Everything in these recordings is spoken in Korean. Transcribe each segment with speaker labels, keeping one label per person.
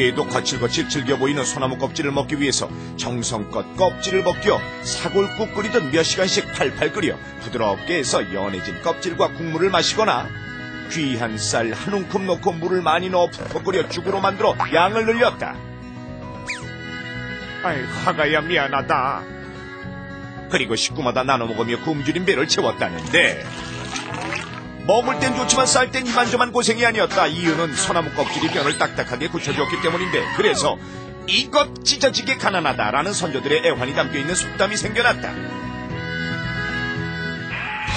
Speaker 1: 얘도 거칠거칠 질겨 보이는 소나무 껍질을 먹기 위해서 정성껏 껍질을 벗겨 사골국 끓이던 몇 시간씩 팔팔 끓여 부드럽게 해서 연해진 껍질과 국물을 마시거나 귀한 쌀 한 움큼 넣고 물을 많이 넣어 푹푹 끓여 죽으로 만들어 양을 늘렸다. 아이, 하가야 미안하다. 그리고 식구마다 나눠 먹으며 굶주린 배를 채웠다는데 먹을 땐 좋지만 쌀 땐 이만저만 고생이 아니었다. 이유는 소나무 껍질이 변을 딱딱하게 굳혀줬기 때문인데, 그래서 이것 찢어지게 가난하다라는 선조들의 애환이 담겨있는 속담이 생겨났다.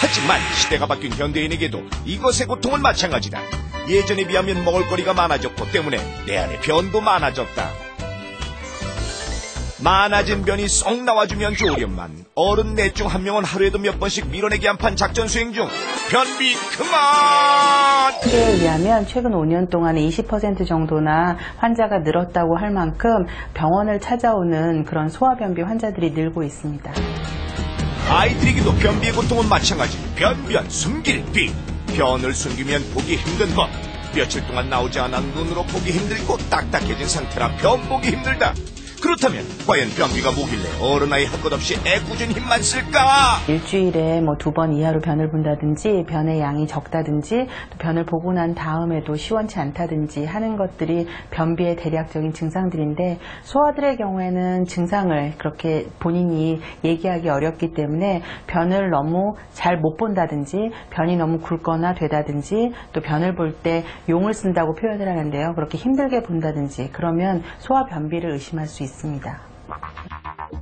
Speaker 1: 하지만 시대가 바뀐 현대인에게도 이것의 고통은 마찬가지다. 예전에 비하면 먹을거리가 많아졌고 때문에 내 안에 변도 많아졌다. 많아진 변이 쏙 나와주면 좋으련만 어른 넷 중 한 명은 하루에도 몇 번씩 밀어내기 한판 작전 수행 중. 변비 그만!
Speaker 2: 통계에 의하면 최근 5년 동안에 20% 정도나 환자가 늘었다고 할 만큼 병원을 찾아오는 그런 소화변비 환자들이 늘고 있습니다.
Speaker 1: 아이들에게도 변비의 고통은 마찬가지. 변변 숨길비. 변을 숨기면 보기 힘든 것. 며칠 동안 나오지 않아 눈으로 보기 힘들고 딱딱해진 상태라 변 보기 힘들다. 그렇다면 과연 변비가 뭐길래 어른 아이 할 것 없이 애꿎은 힘만 쓸까?
Speaker 2: 일주일에 2번 이하로 변을 본다든지 변의 양이 적다든지 또 변을 보고 난 다음에도 시원치 않다든지 하는 것들이 변비의 대략적인 증상들인데, 소아들의 경우에는 증상을 그렇게 본인이 얘기하기 어렵기 때문에 변을 너무 잘 못 본다든지 변이 너무 굵거나 되다든지 또 변을 볼 때 용을 쓴다고 표현을 하는데요. 그렇게 힘들게 본다든지 그러면 소아 변비를 의심할 수 있습니다.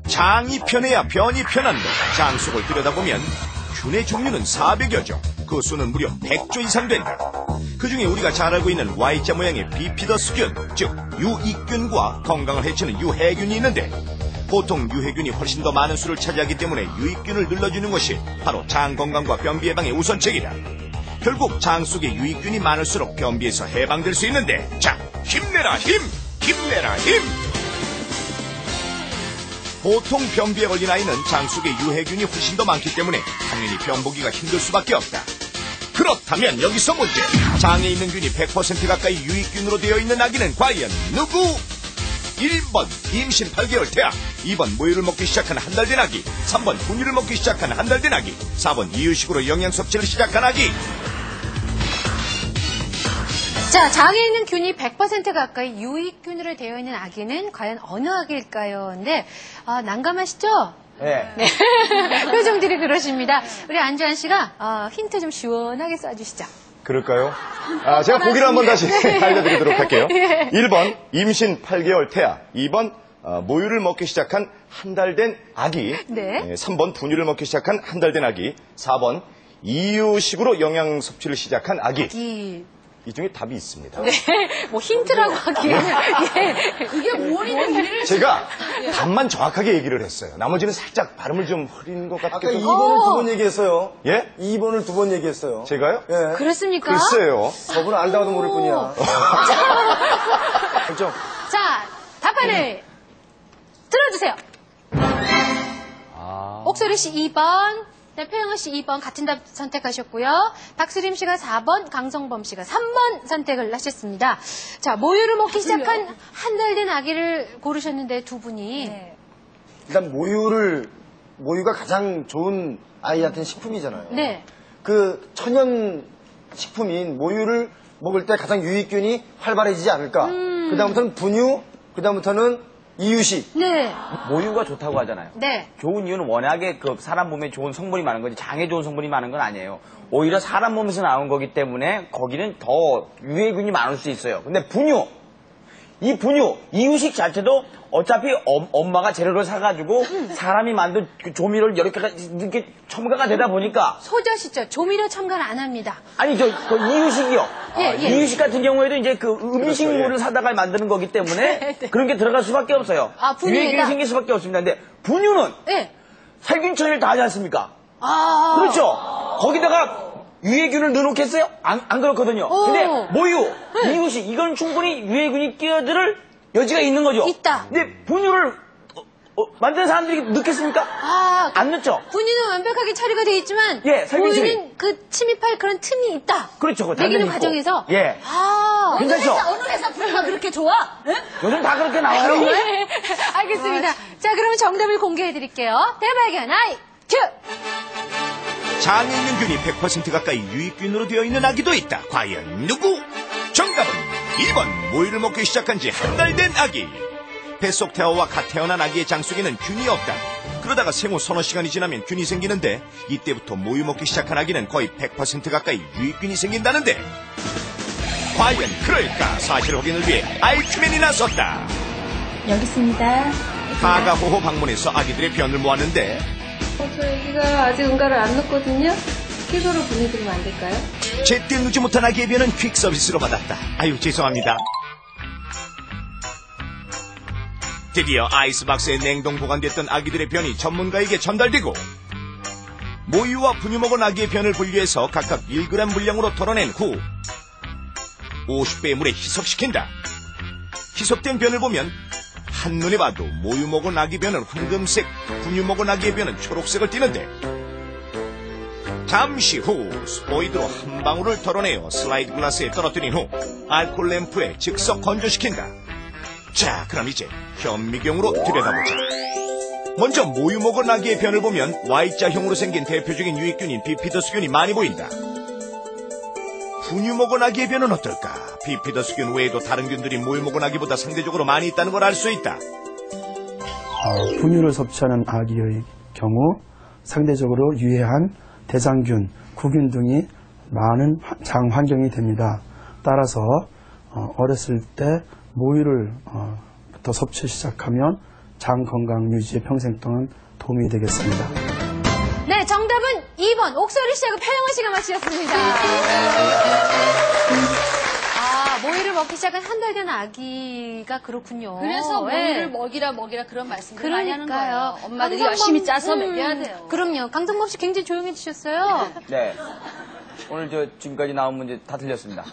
Speaker 1: 장이 편해야 변이 편한데 장 속을 들여다보면 균의 종류는 400여 종, 그 수는 무려 100조 이상 된다. 그 중에 우리가 잘 알고 있는 Y자 모양의 비피더스균, 즉 유익균과 건강을 해치는 유해균이 있는데, 보통 유해균이 훨씬 더 많은 수를 차지하기 때문에 유익균을 늘려주는 것이 바로 장 건강과 변비 예방의 우선책이다. 결국 장 속에 유익균이 많을수록 변비에서 해방될 수 있는데, 자, 힘내라 힘! 힘내라 힘! 보통 변비에 걸린 아이는 장 속에 유해균이 훨씬 더 많기 때문에 당연히 변 보기가 힘들 수밖에 없다. 그렇다면 여기서 문제. 장에 있는 균이 100% 가까이 유익균으로 되어 있는 아기는 과연 누구? 1번 임신 8개월 태아, 2번 모유를 먹기 시작한 한 달 된 아기, 3번 분유를 먹기 시작한 한 달 된 아기, 4번 이유식으로 영양 섭취를 시작한 아기.
Speaker 3: 자, 장에 있는 균이 100% 가까이 유익균으로 되어 있는 아기는 과연 어느 아기일까요? 근데 난감하시죠?
Speaker 4: 네.
Speaker 3: 네. 표정들이 그러십니다. 우리 안주환 씨가 힌트 좀 시원하게 쏴주시죠.
Speaker 4: 그럴까요? 제가 보기를 한번 다시 알려드리도록 할게요. 1번 임신 8개월 태아, 2번 모유를 먹기 시작한 한 달 된 아기,
Speaker 3: 네.
Speaker 4: 3번 분유를 먹기 시작한 한 달 된 아기, 4번 이유식으로 영양 섭취를 시작한 아기. 이 중에 답이 있습니다.
Speaker 3: 네, 뭐 힌트라고 하기에는 이게 뭐니?
Speaker 4: 제가 답만 정확하게 얘기를 했어요. 나머지는 살짝 발음을 좀 흐린 것 같기도
Speaker 5: 아까
Speaker 4: 하고.
Speaker 5: 2번을 2번 얘기했어요.
Speaker 4: 예?
Speaker 5: 2번을 2번 얘기했어요.
Speaker 4: 제가요?
Speaker 5: 예.
Speaker 3: 그렇습니까?
Speaker 4: 글쎄요.
Speaker 5: 저분은 알다가도 모를 뿐이야. 그렇죠?
Speaker 3: 자, 답판을 들어주세요. 옥소리 씨 2번, 표영아 씨 2번 같은 답 선택하셨고요. 박수림 씨가 4번, 강성범 씨가 3번 선택을 하셨습니다. 자, 모유를 먹기 시작한 한 달 된 아기를 고르셨는데 두 분이.
Speaker 5: 네. 일단 모유가 가장 좋은 아이한테는 식품이잖아요.
Speaker 3: 네.
Speaker 5: 그 천연 식품인 모유를 먹을 때 가장 유익균이 활발해지지 않을까. 그다음부터는 분유, 그다음부터는 이유식.
Speaker 3: 네.
Speaker 6: 모유가 좋다고 하잖아요.
Speaker 3: 네.
Speaker 6: 좋은 이유는 워낙에 그 사람 몸에 좋은 성분이 많은 거지 장에 좋은 성분이 많은 건 아니에요. 오히려 사람 몸에서 나온 거기 때문에 거기는 더 유해균이 많을 수 있어요. 근데 이 분유, 이유식 자체도 어차피 엄마가 재료를 사가지고 사람이 만든 그 조미료를 이렇게 첨가가 되다 보니까
Speaker 3: 소자시죠? 조미료 첨가를 안 합니다.
Speaker 6: 아니 그 이유식이요.
Speaker 3: 예.
Speaker 6: 이유식 같은 경우에도 이제 그 음식물을 사다가 만드는 거기 때문에
Speaker 3: 네.
Speaker 6: 그런 게 들어갈 수밖에 없어요.
Speaker 3: 분유에다?
Speaker 6: 유해균이 생길 수밖에 없습니다. 근데 분유는
Speaker 3: 네.
Speaker 6: 살균 처리를 다 하지 않습니까? 그렇죠. 거기다가 유해균을 넣어놓겠어요? 안 그렇거든요. 근데 모유, 이유식 이건 충분히 유해균이 끼어들 여지가 있는 거죠.
Speaker 3: 있다.
Speaker 6: 근데 분유를 만드는 사람들이 넣겠습니까?
Speaker 3: 아,
Speaker 6: 안 넣죠?
Speaker 3: 분유는 완벽하게 처리가 돼 있지만
Speaker 6: 예, 설명서에.
Speaker 3: 모유는 그 침입할 그런 틈이 있다.
Speaker 6: 그렇죠. 그거
Speaker 3: 먹이는
Speaker 6: 당연히 있고.
Speaker 3: 과정에서.
Speaker 6: 예.
Speaker 3: 아,
Speaker 6: 괜찮죠?
Speaker 7: 어느 회사 분유가 그렇게 좋아? 응?
Speaker 6: 요즘 다 그렇게 나와요.
Speaker 3: 네, 알겠습니다. 자, 그럼 정답을 공개해 드릴게요. 대발견 IQ.
Speaker 1: 장에 있는 균이 100% 가까이 유익균으로 되어 있는 아기도 있다. 과연 누구? 정답은 2번 모유를 먹기 시작한 지 한 달 된 아기. 뱃속 태아와 갓 태어난 아기의 장 속에는 균이 없다. 그러다가 생후 서너 시간이 지나면 균이 생기는데 이때부터 모유 먹기 시작한 아기는 거의 100% 가까이 유익균이 생긴다는데 과연 그럴까? 사실 확인을 위해 IQ맨이 나섰다.
Speaker 7: 여기 있습니다.
Speaker 1: 가가호호 방문해서 아기들의 변을 모았는데
Speaker 8: 저 애기가 아직 응가를 안 넣었거든요. 킥으로 보내드리면 안 될까요?
Speaker 1: 제때 누지 못한 아기의 변은 퀵 서비스로 받았다. 아유 죄송합니다. 드디어 아이스박스에 냉동 보관됐던 아기들의 변이 전문가에게 전달되고 모유와 분유 먹은 아기의 변을 분리해서 각각 1g 분량으로 덜어낸 후 50배의 물에 희석시킨다. 희석된 변을 보면 한눈에 봐도 모유 먹은 아기 변은 황금색, 분유 먹은 아기의 변은 초록색을 띠는데 잠시 후 스포이드로 한 방울을 덜어내어 슬라이드 글라스에 떨어뜨린 후 알코올 램프에 즉석 건조시킨다. 자, 그럼 이제 현미경으로 들여다보자. 먼저 모유 먹은 아기의 변을 보면 Y자형으로 생긴 대표적인 유익균인 비피더스균이 많이 보인다. 분유 먹은 아기의 변은 어떨까? 비피더스균 외에도 다른 균들이 모유 먹은 아기보다 상대적으로 많이 있다는 걸 알 수 있다.
Speaker 9: 분유를 섭취하는 아기의 경우 상대적으로 유해한 대장균, 구균 등이 많은 장 환경이 됩니다. 따라서 어렸을 때 모유를 부터 섭취 시작하면 장 건강 유지에 평생 동안 도움이 되겠습니다.
Speaker 3: 네, 정답은 2번 옥소리 씨하고 표영아 씨가 맞추셨습니다. 아, 모유를 먹기 시작한 한 달 된 아기가 그렇군요.
Speaker 7: 그래서
Speaker 3: 네.
Speaker 7: 모유를 먹이라 그런 말씀을 많이 하는
Speaker 3: 그러니까요.
Speaker 7: 거예요. 엄마들이
Speaker 3: 강성범,
Speaker 7: 열심히 짜서 먹여야 돼요.
Speaker 3: 그럼요. 강성범 씨 굉장히 조용해지셨어요.
Speaker 6: 네. 오늘 지금까지 나온 문제 다 틀렸습니다.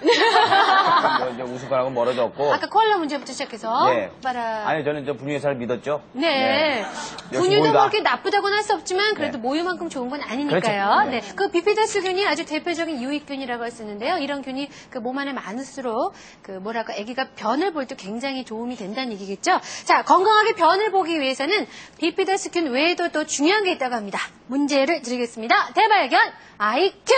Speaker 6: 뭐 이제 우승권하고 멀어졌고.
Speaker 3: 아까 콜라 문제부터 시작해서.
Speaker 6: 네.
Speaker 3: 봐라.
Speaker 6: 아니, 저는 분유회사를 믿었죠.
Speaker 3: 네.
Speaker 6: 역시
Speaker 3: 분유도
Speaker 6: 모유다.
Speaker 3: 그렇게 나쁘다고는 할 수 없지만 그래도
Speaker 6: 네.
Speaker 3: 모유만큼 좋은 건 아니니까요.
Speaker 6: 그렇죠.
Speaker 3: 네. 그 비피더스균이 아주 대표적인 유익균이라고 할 수 있는데요. 이런 균이 그 몸 안에 많을수록 아기가 변을 볼 때 굉장히 도움이 된다는 얘기겠죠. 자, 건강하게 변을 보기 위해서는 비피더스균 외에도 또 중요한 게 있다고 합니다. 문제를 드리겠습니다. 대발견 IQ.